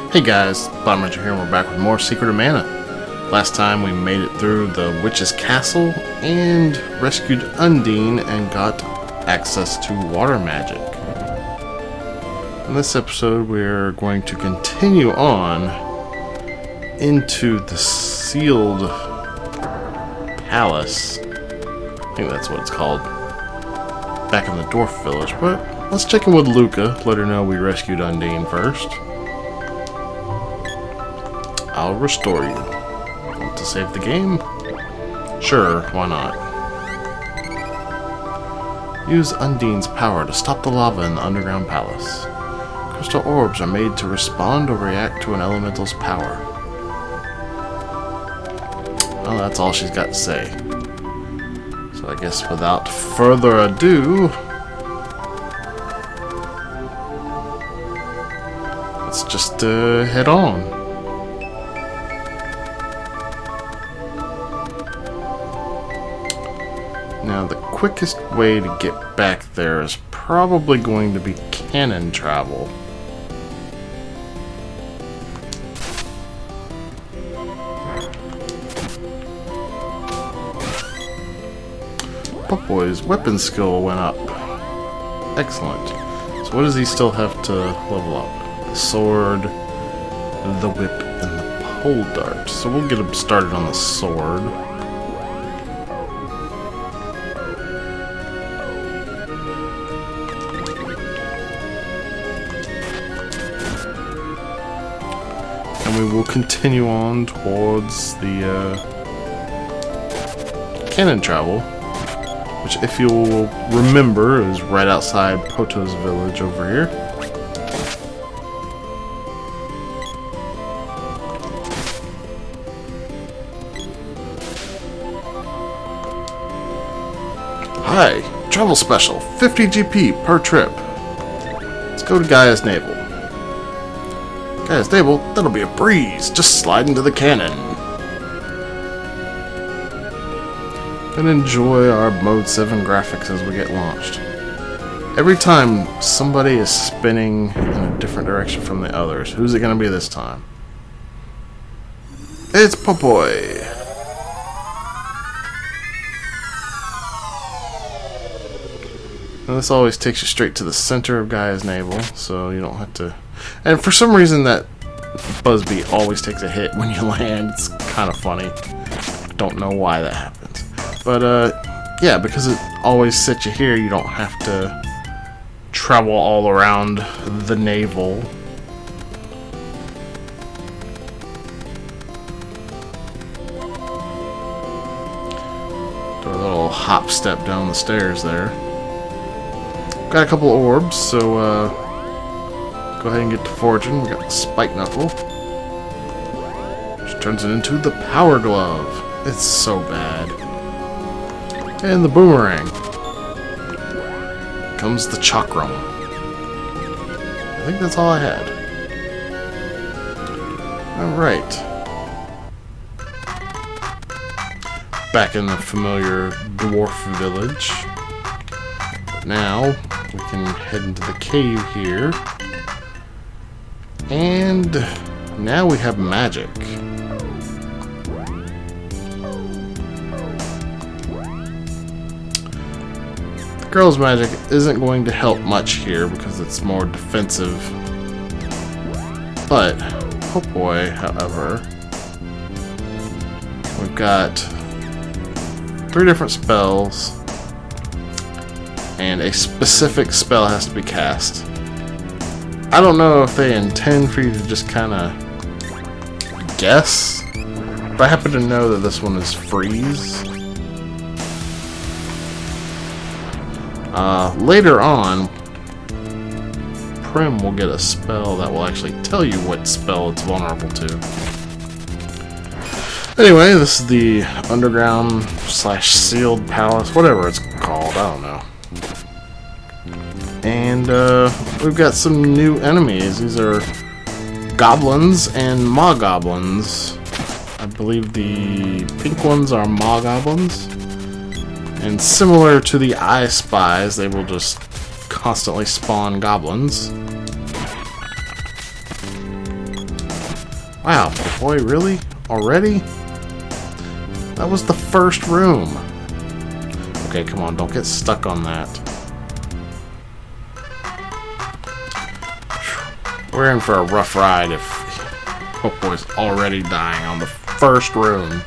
Hey guys, Bottom Ranger here and we're back with more Secret of Mana. Last time we made it through the Witch's Castle and rescued Undine and got access to water magic. In this episode we're going to continue on into the sealed palace. I think that's what it's called. Back in the dwarf village, but let's check in with Luca, let her know we rescued Undine first. I'll restore you. Want to save the game? Sure, why not? Use Undine's power to stop the lava in the underground palace. Crystal orbs are made to respond or react to an elemental's power. Well, that's all she's got to say. So I guess without further ado, let's just head on. Now, the quickest way to get back there is probably going to be cannon travel. Boy's weapon skill went up. Excellent. So what does he still have to level up? The sword, the whip, and the pole dart. So we'll get him started on the sword. We will continue on towards the cannon travel, which, if you'll remember, is right outside Poto's village over here. Hi, travel special, 50 GP per trip. Let's go to Gaia's Navel. Gaia's Navel, that'll be a breeze. Just slide into the cannon. And enjoy our Mode 7 graphics as we get launched. Every time somebody is spinning in a different direction from the others, who's it going to be this time? It's Popoy. Now this always takes you straight to the center of Gaia's Navel, so you don't have to... And for some reason that Busby always takes a hit when you land. It's kind of funny. Don't know why that happens. But, yeah, because it always sets you here, you don't have to travel all around the navel. Do a little hop step down the stairs there. Got a couple of orbs, so, go ahead and get to foraging. We got the Spike Knuckle, which turns it into the Power Glove. It's so bad. And the Boomerang. Comes the Chakram. I think that's all I had. Alright. Back in the familiar dwarf village. But now, we can head into the cave here. And now we have magic. The girl's magic isn't going to help much here because it's more defensive. But, oh boy, however, we've got 3 different spells, and a specific spell has to be cast. I don't know if they intend for you to just kind of guess, but I happen to know that this one is freeze. Later on, Prim will get a spell that will actually tell you what spell it's vulnerable to. Anyway, this is the underground / sealed palace, whatever it's called, I don't know. And we've got some new enemies. These are goblins and maw goblins. I believe the pink ones are maw goblins. And similar to the I Spies, they will just constantly spawn goblins. Wow, boy, really? Already? That was the first room. Okay, come on, don't get stuck on that. We're in for a rough ride if Popoy's already dying on the first room.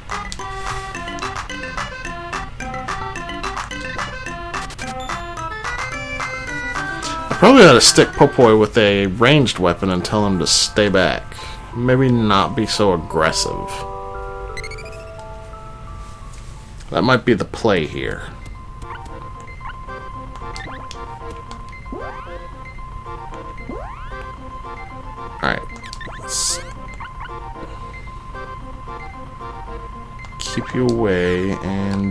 I probably ought to stick Popoy with a ranged weapon and tell him to stay back. Maybe not be so aggressive. That might be the play here. Alright. Let's keep you away, and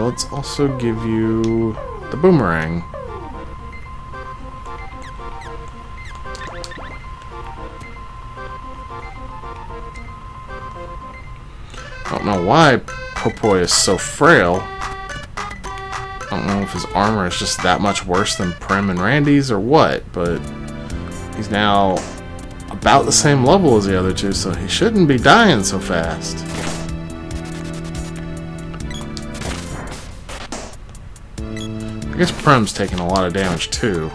let's also give you the boomerang. I don't know why Popoy is so frail. I don't know if his armor is just that much worse than Prim and Randy's or what, but he's now about the same level as the other two, so he shouldn't be dying so fast. I guess Prim's taking a lot of damage too.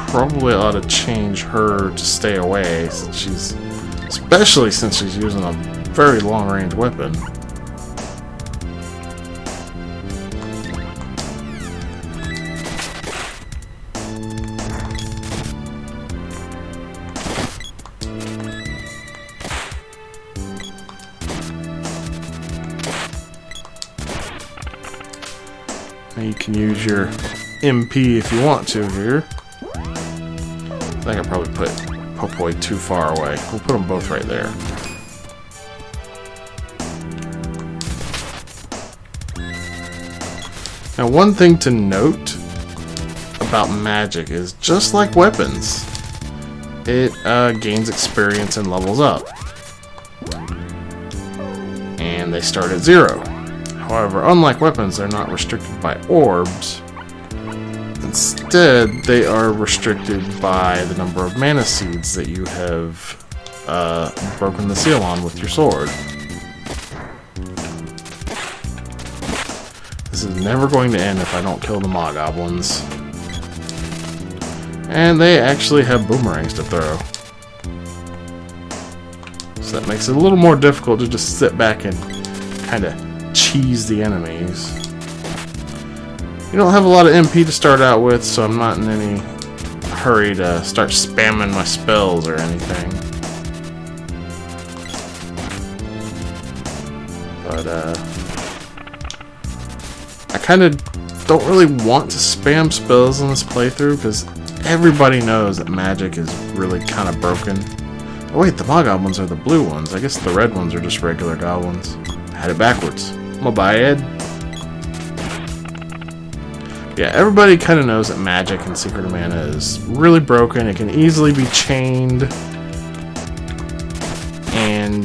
Probably ought to change her to stay away, since especially since she's using a very long-range weapon. Now you can use your MP if you want to here. I think I probably put Popoy too far away. We'll put them both right there. Now, one thing to note about magic is, just like weapons, it gains experience and levels up. And they start at 0. However, unlike weapons, they're not restricted by orbs. Instead, they are restricted by the number of mana seeds that you have broken the seal on with your sword. This is never going to end if I don't kill the Maw Goblins. And they actually have boomerangs to throw. So that makes it a little more difficult to just sit back and kind of cheese the enemies. You don't have a lot of MP to start out with, so I'm not in any hurry to start spamming my spells or anything. But, I kind of don't really want to spam spells in this playthrough, because everybody knows that magic is really kind of broken. Oh wait, the Maw Goblins are the blue ones. I guess the red ones are just regular goblins. I had it backwards. My bad. Yeah, everybody kind of knows that magic in Secret of Mana is really broken. It can easily be chained. And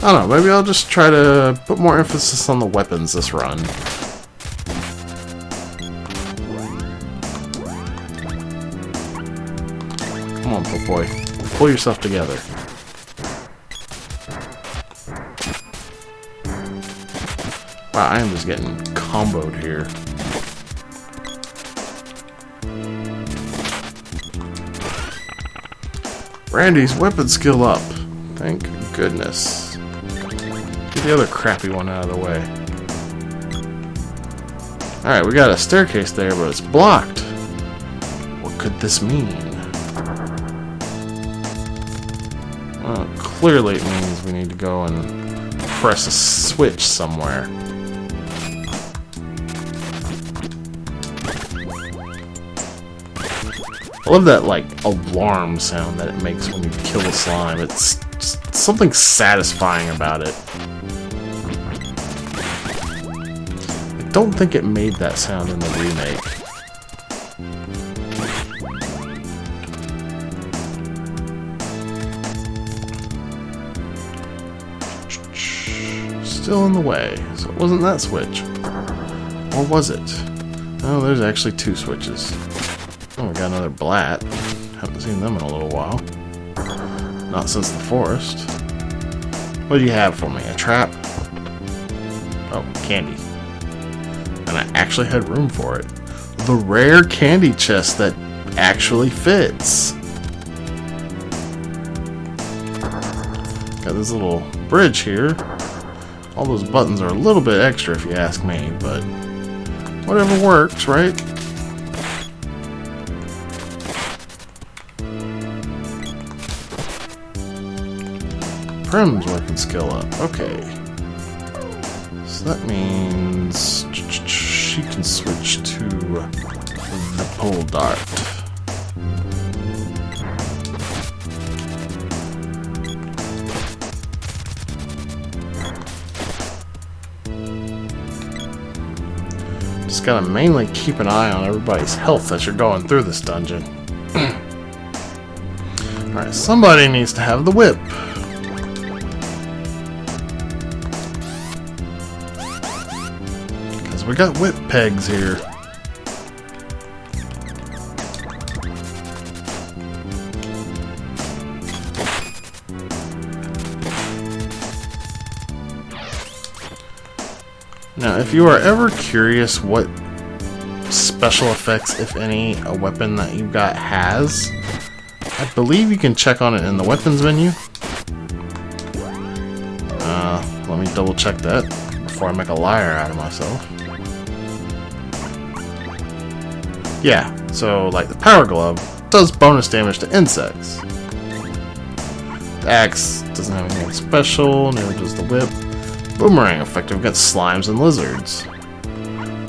I don't know, maybe I'll just try to put more emphasis on the weapons this run. Come on, Popoy. Pull yourself together. Wow, I am just getting comboed here. Randy's weapon skill up. Thank goodness. Get the other crappy one out of the way. Alright, we got a staircase there, but it's blocked. What could this mean? Well, clearly it means we need to go and press a switch somewhere. I love that, like, alarm sound that it makes when you kill a slime. It's something satisfying about it. I don't think it made that sound in the remake. Still in the way, so it wasn't that switch. Or was it? Oh, there's actually 2 switches. Oh, we got another Blat. Haven't seen them in a little while. Not since the forest. What do you have for me? A trap? Oh, candy. And I actually had room for it. The rare candy chest that actually fits. Got this little bridge here. All those buttons are a little bit extra if you ask me, but whatever works, right? Prim's weapon skill up. Okay. So that means she can switch to the pole dart. Just gotta mainly keep an eye on everybody's health as you're going through this dungeon. Alright, somebody needs to have the whip. Because we got whip pegs here. Now, if you are ever curious what special effects, if any, a weapon that you've got has, I believe you can check on it in the weapons menu. Let me double check that before I make a liar out of myself. Yeah, so like the power glove does bonus damage to insects. The axe doesn't have anything special, neither does the whip. Boomerang effective against slimes and lizards.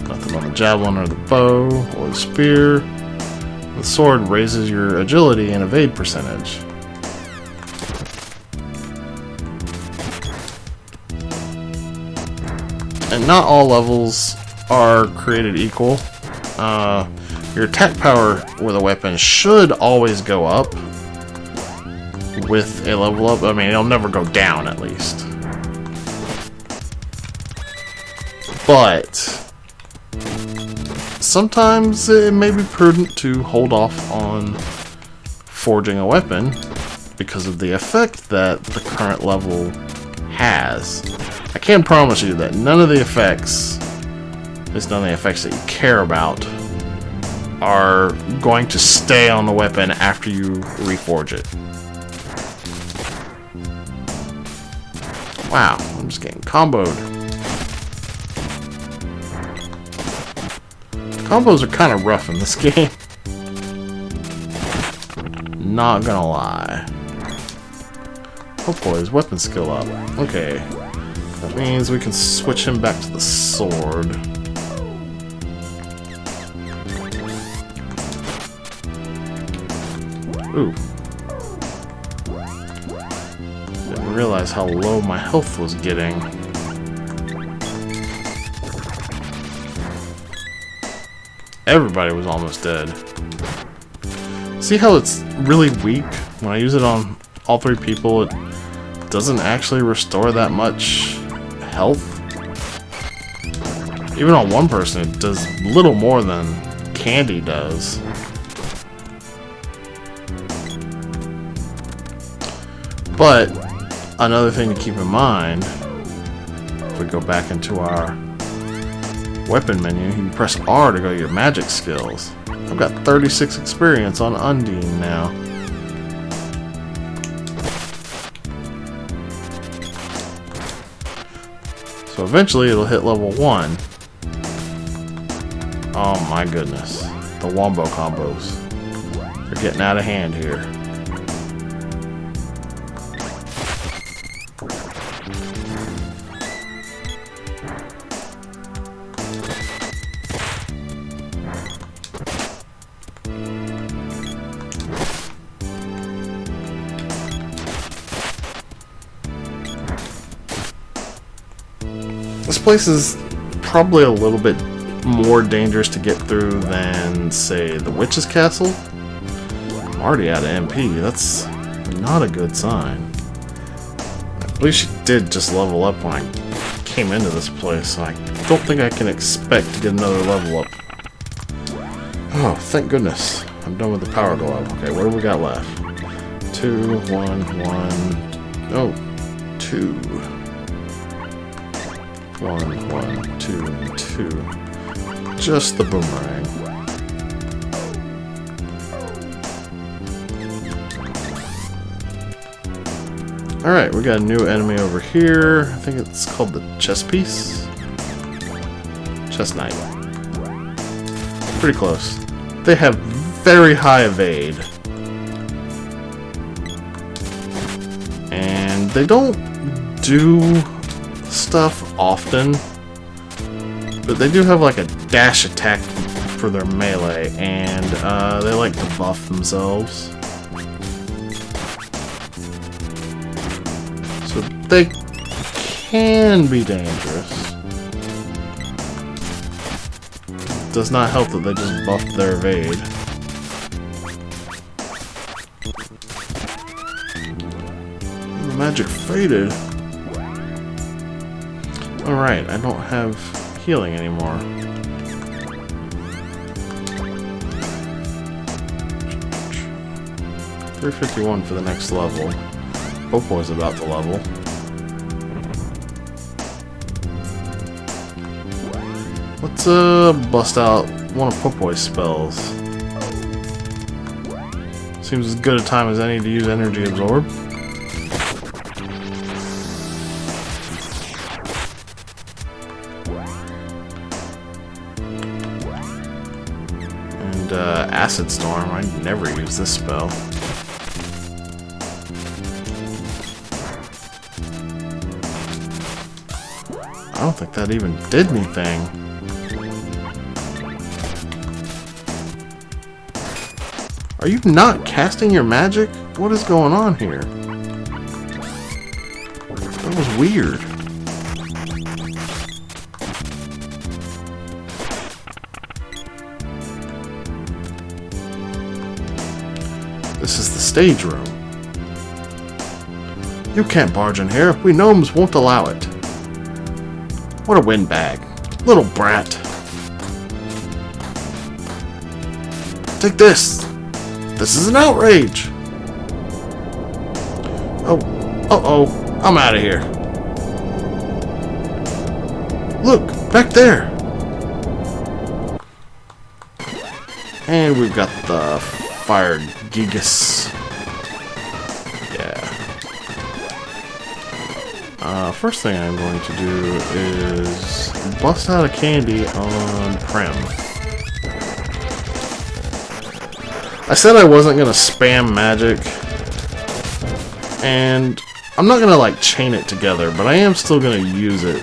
Nothing on the javelin or the bow or the spear. The sword raises your agility and evade percentage. And not all levels are created equal. Your attack power with a weapon should always go up with a level up. I mean, it'll never go down, at least. But sometimes it may be prudent to hold off on forging a weapon because of the effect that the current level has. I can promise you that none of the effects, at least none of the effects that you care about, are going to stay on the weapon after you reforge it. Wow, I'm just getting comboed. Combos are kind of rough in this game. Not gonna lie. Oh boy, his weapon skill up. Okay. That means we can switch him back to the sword. Ooh. Didn't realize how low my health was getting. Everybody was almost dead. See how it's really weak? When I use it on all three people, it doesn't actually restore that much health. Even on one person, it does little more than candy does. But another thing to keep in mind, if we go back into our weapon menu, you can press R to go to your magic skills. I've got 36 experience on Undine now. So eventually it'll hit level 1. Oh my goodness. The wombo combos. They're getting out of hand here. This place is probably a little bit more dangerous to get through than, say, the Witch's Castle. I'm already out of MP. That's not a good sign. I believe she did just level up when I came into this place, so I don't think I can expect to get another level up. Oh, thank goodness. I'm done with the power glove. Okay, what do we got left? 2, 1, 1. Oh, 2. 1, 1, 2, 2. Just the boomerang. Alright, we got a new enemy over here. I think it's called the chess piece. Chess knight. Pretty close. They have very high evade. And they don't do stuff often. But they do have like a dash attack for their melee. And they like to buff themselves. So they can be dangerous. Does not help that they just buffed their evade. The magic faded. Alright, I don't have healing anymore. $351 for the next level. Popo's about to level. Let's bust out one of Popo's spells. Seems as good a time as any to use Energy Absorb. And Acid Storm, I never use this spell. I don't think that even did anything. Are you not casting your magic? What is going on here? That was weird. This is the stage room. You can't barge in here. We gnomes won't allow it. What a windbag. Little brat. Take this. This is an outrage. Oh. Uh-oh. I'm out of here. Look. Back there. And we've got the Fire Gigas. First thing I'm going to do is bust out a candy on Prem. I said I wasn't going to spam magic, and I'm not going to like chain it together, but I am still going to use it.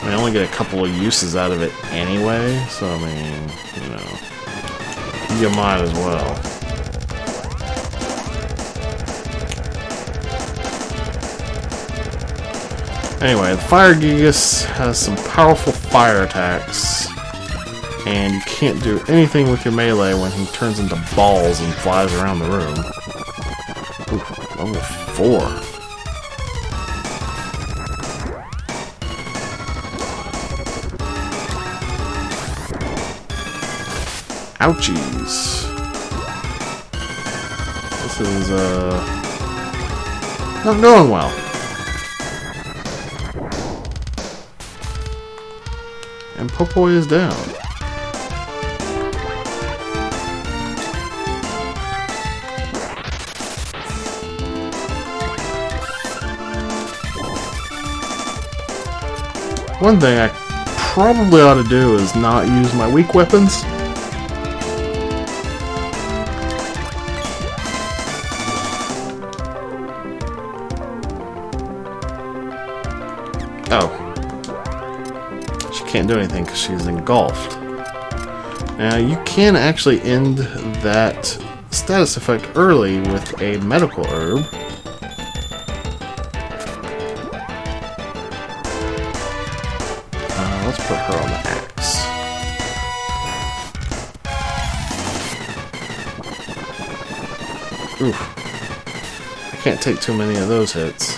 I only get a couple of uses out of it anyway, so I mean, you know, you might as well. Anyway, the Fire Gigas has some powerful fire attacks, and you can't do anything with your melee when he turns into balls and flies around the room. Ooh, level 4. Ouchies. This is, not going well. And Popo is down. One thing I probably ought to do is not use my weak weapons. Oh. She can't do anything because she's engulfed. Now you can actually end that status effect early with a medical herb. Let's put her on the axe. Oof. I can't take too many of those hits.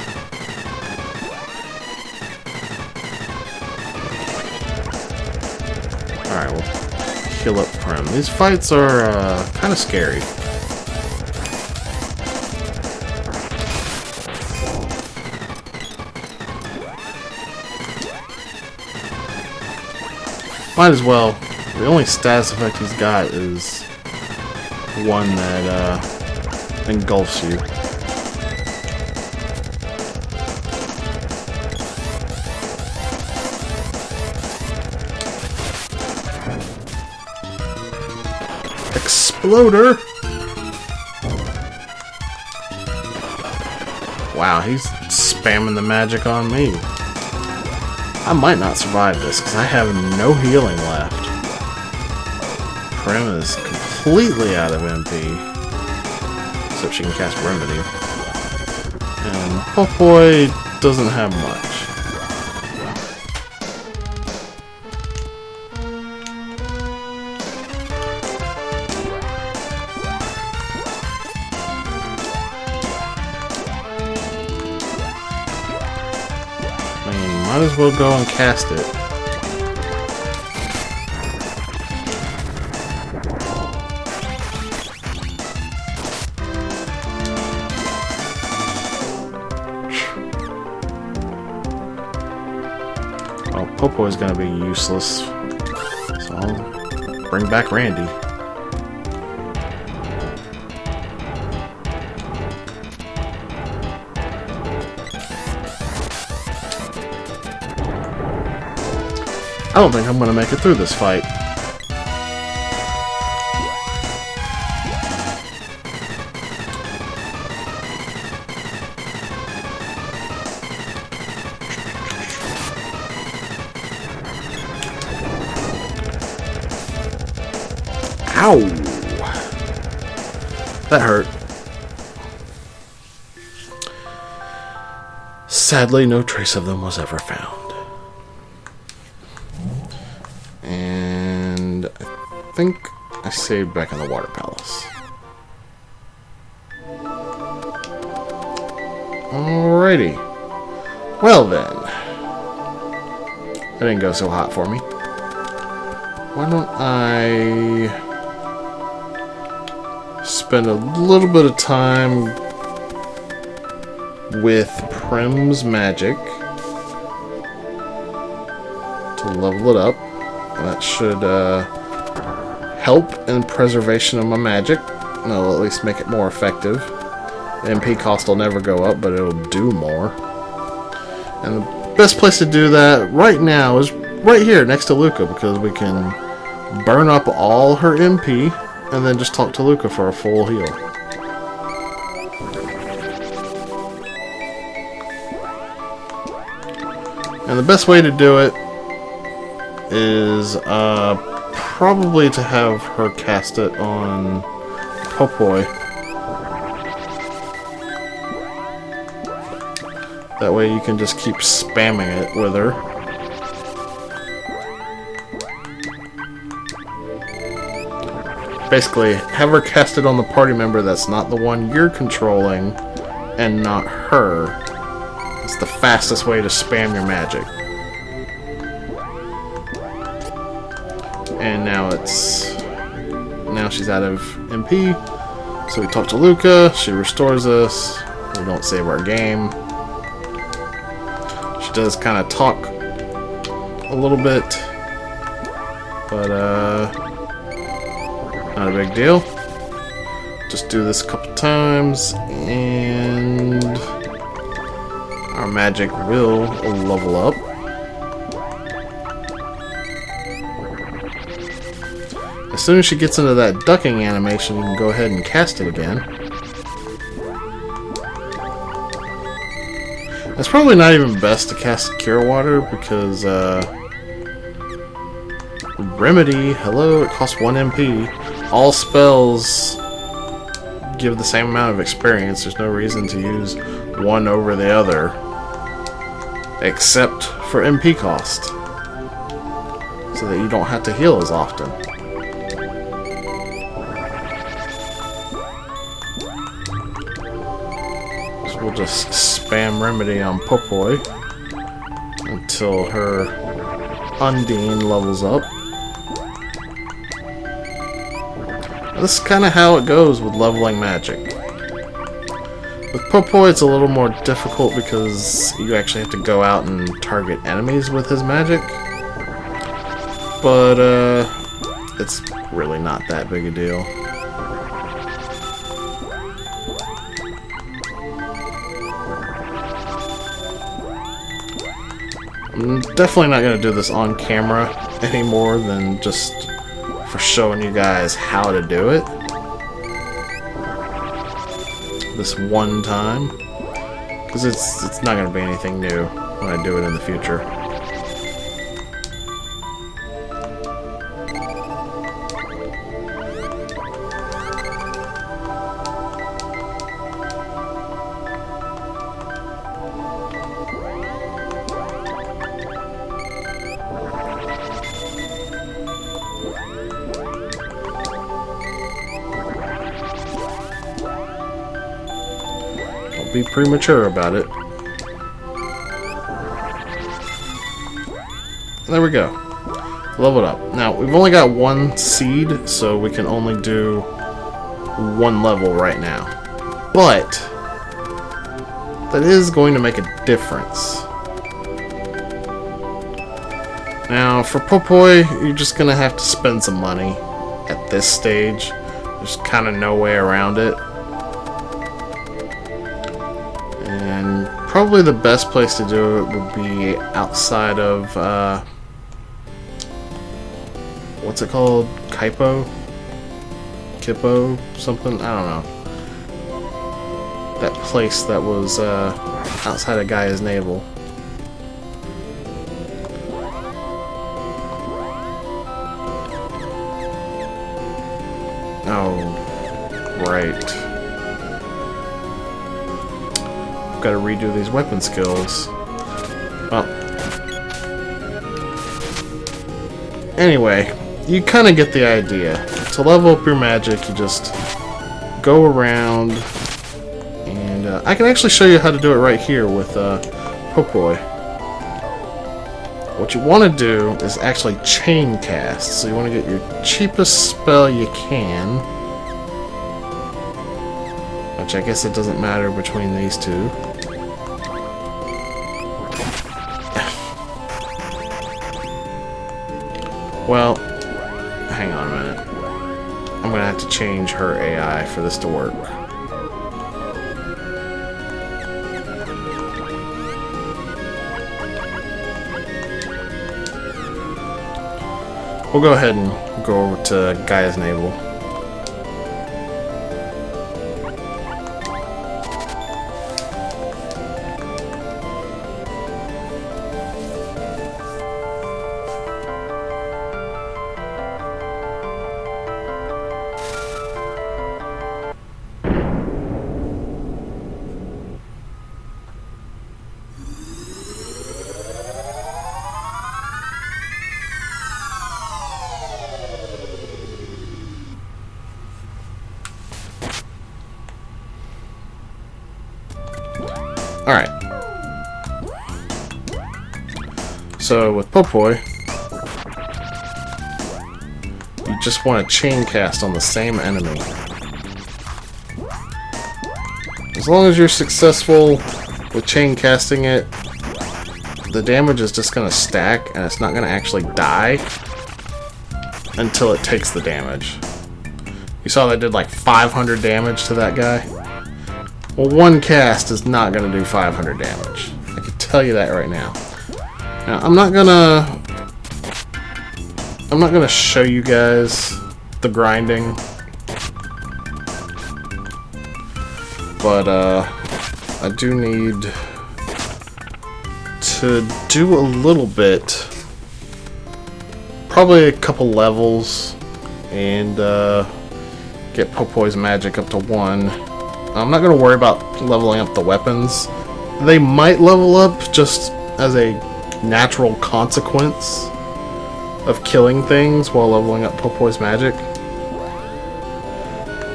Alright, we'll heal up Prem. These fights are kind of scary. Might as well. The only status effect he's got is one that engulfs you. Exploder! Wow, he's spamming the magic on me. I might not survive this because I have no healing left. Prim is completely out of MP. Except she can cast Remedy. And Popoi doesn't have much. Might as well go and cast it. Oh, Popo is gonna be useless. So I'll bring back Randi. I don't think I'm going to make it through this fight. Ow! That hurt. Sadly, no trace of them was ever found. And I think I saved back in the Water Palace. Alrighty. Well then. That didn't go so hot for me. Why don't I spend a little bit of time with Prim's magic to level it up. That should help in preservation of my magic. It'll at least make it more effective. The MP cost will never go up, but it'll do more. And the best place to do that right now is right here next to Luca, because we can burn up all her MP and then just talk to Luca for a full heal. And the best way to do it is probably to have her cast it on Popoi. That way you can just keep spamming it with her. Basically, have her cast it on the party member that's not the one you're controlling and not her. It's the fastest way to spam your magic. And now she's out of MP. So we talk to Luca, she restores us, we don't save our game. She does kind of talk a little bit, but not a big deal. Just do this a couple times and our magic will level up. As soon as she gets into that ducking animation, you can go ahead and cast it again. It's probably not even best to cast Cure Water because Remedy, hello, it costs 1 MP. All spells give the same amount of experience. There's no reason to use one over the other, except for MP cost, so that you don't have to heal as often. So we'll just spam Remedy on Popoi until her Undine levels up. This is kind of how it goes with leveling magic. With Popoi, it's a little more difficult because you actually have to go out and target enemies with his magic. but it's really not that big a deal. I'm definitely not going to do this on camera any more than just for showing you guys how to do it this one time, because it's not going to be anything new when I do it in the future. Be premature about it. There we go. Leveled up. Now, we've only got one seed, so we can only do one level right now. But that is going to make a difference. Now, for Popoi, you're just going to have to spend some money at this stage. There's kind of no way around it. And probably the best place to do it would be outside of, what's it called? Kippo? Something? I don't know. That place that was outside of Gaia's navel. Oh, right. Got to redo these weapon skills. Well, anyway, you kind of get the idea. To level up your magic, you just go around, and I can actually show you how to do it right here with Popoi. What you want to do is actually chain cast. So you want to get your cheapest spell you can, which I guess it doesn't matter between these two. Well, hang on a minute. I'm gonna have to change her AI for this to work. We'll go ahead and go over to Gaia's navel. Alright. So with Popoi, you just want to chain cast on the same enemy. As long as you're successful with chain casting it, the damage is just going to stack and it's not going to actually die until it takes the damage. You saw that did like 500 damage to that guy? Well, one cast is not going to do 500 damage. I can tell you that right now. Now, I'm not gonna show you guys the grinding, but I do need to do a little bit, probably a couple levels, and get Popoi's magic up to 1. I'm not going to worry about leveling up the weapons. They might level up just as a natural consequence of killing things while leveling up Popoi's magic.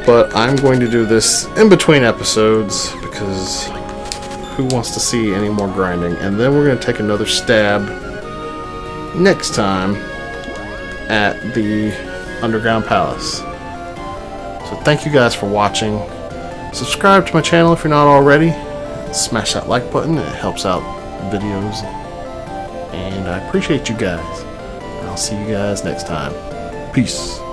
But I'm going to do this in between episodes because who wants to see any more grinding? And then we're going to take another stab next time at the Underground Palace. So thank you guys for watching. Subscribe to my channel if you're not already. Smash that like button, it helps out videos. And I appreciate you guys. And I'll see you guys next time. Peace.